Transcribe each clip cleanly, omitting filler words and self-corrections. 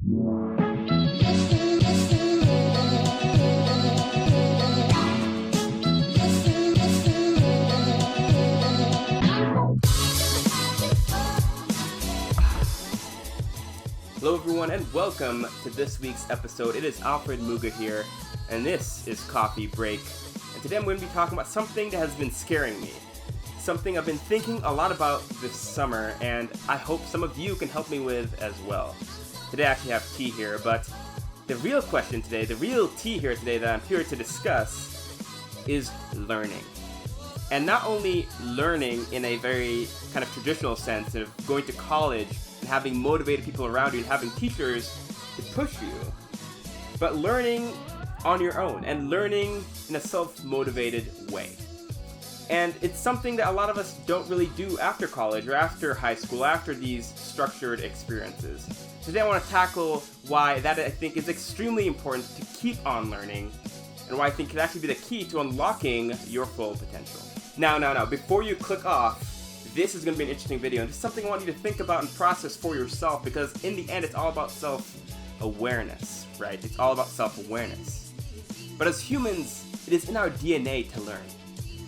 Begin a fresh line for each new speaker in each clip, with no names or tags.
Hello everyone and welcome to this week's episode. It is Alfred Mugho here, and this is Coffee Break. And today I'm going to be talking about something that has been scaring me. Something I've been thinking a lot about this summer, and I hope some of you can help me with as well. Today I actually have tea here, but the real question today, the real tea here today that I'm here to discuss is learning. And not only learning in a very kind of traditional sense of going to college and having motivated people around you and having teachers to push you, but learning on your own and learning in a self-motivated way. And it's something that a lot of us don't really do after college or after high school, after these structured experiences. Today I want to tackle why that I think is extremely important to keep on learning, and why I think can actually be the key to unlocking your full potential. Now, before you click off, this is going to be an interesting video, and it's something I want you to think about and process for yourself, because in the end, it's all about self-awareness, right? It's all about self-awareness. But as humans, it is in our DNA to learn.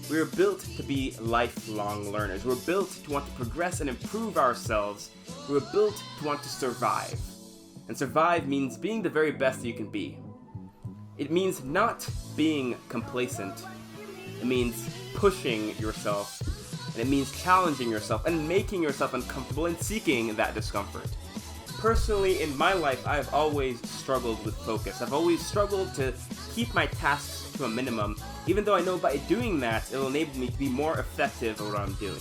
We are built to be lifelong learners. We're built to want to progress and improve ourselves. We're built to want to survive. And survive means being the very best that you can be. It means not being complacent. It means pushing yourself. And it means challenging yourself and making yourself uncomfortable and seeking that discomfort. Personally, in my life, I've always struggled with focus. I've always struggled to keep my tasks to a minimum, even though I know by doing that, it'll enable me to be more effective at what I'm doing.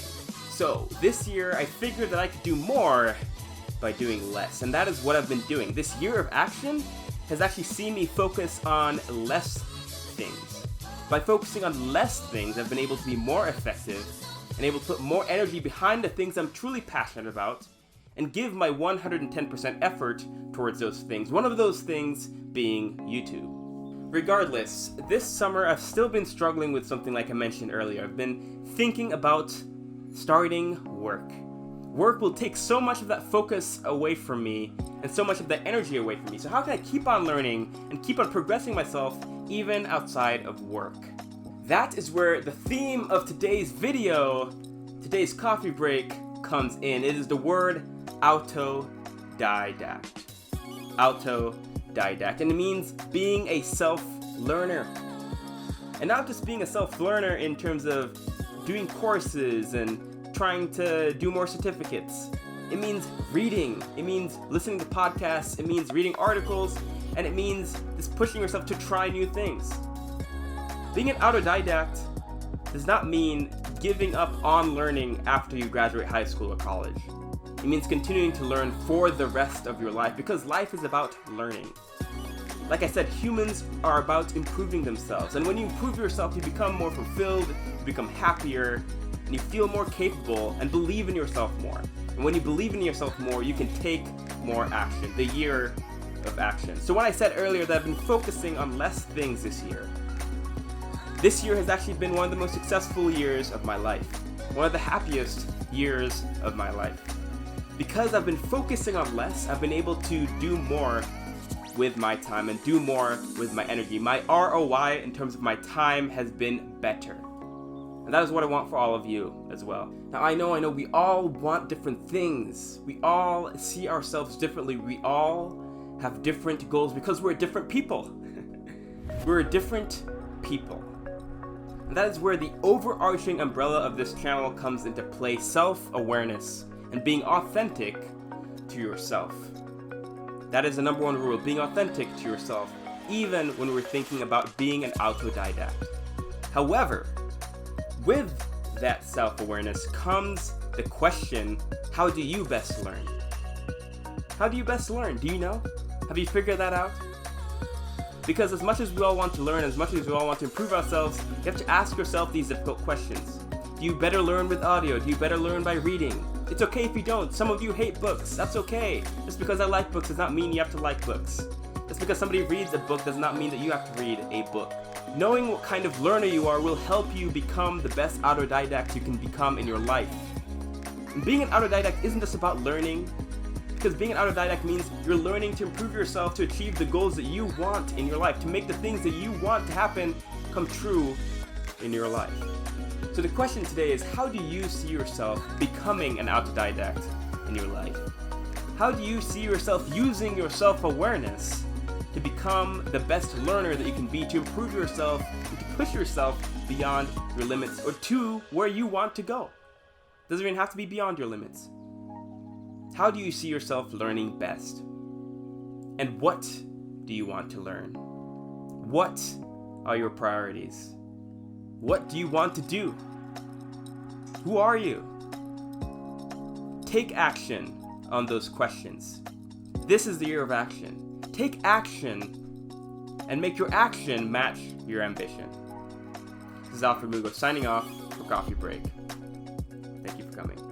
So, this year, I figured that I could do more by doing less, and that is what I've been doing. This year of action has actually seen me focus on less things. By focusing on less things, I've been able to be more effective and able to put more energy behind the things I'm truly passionate about and give my 110% effort towards those things. One of those things being YouTube. Regardless, this summer I've still been struggling with something like I mentioned earlier. I've been thinking about starting work. Work will take so much of that focus away from me and so much of that energy away from me. So how can I keep on learning and keep on progressing myself even outside of work? That is where the theme of today's video, today's coffee break, comes in. It is the word AUTODIDACT. AUTODIDACT. And it means being a self-learner. And not just being a self-learner in terms of doing courses and trying to do more certificates. It means reading. It means listening to podcasts. It means reading articles. And it means just pushing yourself to try new things. Being an autodidact does not mean giving up on learning after you graduate high school or college. It means continuing to learn for the rest of your life, because life is about learning. Like I said, humans are about improving themselves, and when you improve yourself, you become more fulfilled, you become happier, and you feel more capable and believe in yourself more. And when you believe in yourself more, you can take more action. The year of action. So when I said earlier that I've been focusing on less things this year has actually been one of the most successful years of my life. One of the happiest years of my life. Because I've been focusing on less, I've been able to do more with my time and do more with my energy. My ROI in terms of my time has been better. And that is what I want for all of you as well. Now I know we all want different things. We all see ourselves differently. We all have different goals because we're different people. We're different people. And that is where the overarching umbrella of this channel comes into play: self-awareness and being authentic to yourself. That is the number one rule: being authentic to yourself, even when we're thinking about being an autodidact. However, with that self-awareness comes the question, how do you best learn? How do you best learn? Do you know? Have you figured that out? Because as much as we all want to learn, as much as we all want to improve ourselves, you have to ask yourself these difficult questions. Do you better learn with audio? Do you better learn by reading? It's okay if you don't. Some of you hate books. That's okay. Just because I like books does not mean you have to like books. Just because somebody reads a book does not mean that you have to read a book. Knowing what kind of learner you are will help you become the best autodidact you can become in your life. And being an autodidact isn't just about learning. Because being an autodidact means you're learning to improve yourself to achieve the goals that you want in your life, to make the things that you want to happen come true in your life. So the question today is, how do you see yourself becoming an autodidact in your life? How do you see yourself using your self-awareness to become the best learner that you can be, to improve yourself and to push yourself beyond your limits or to where you want to go? Doesn't even have to be beyond your limits. How do you see yourself learning best? And what do you want to learn? What are your priorities? What do you want to do? Who are you? Take action on those questions. This is the year of action. Take action and make your action match your ambition. This is Alfred Mugho signing off for Coffee Break. Thank you for coming.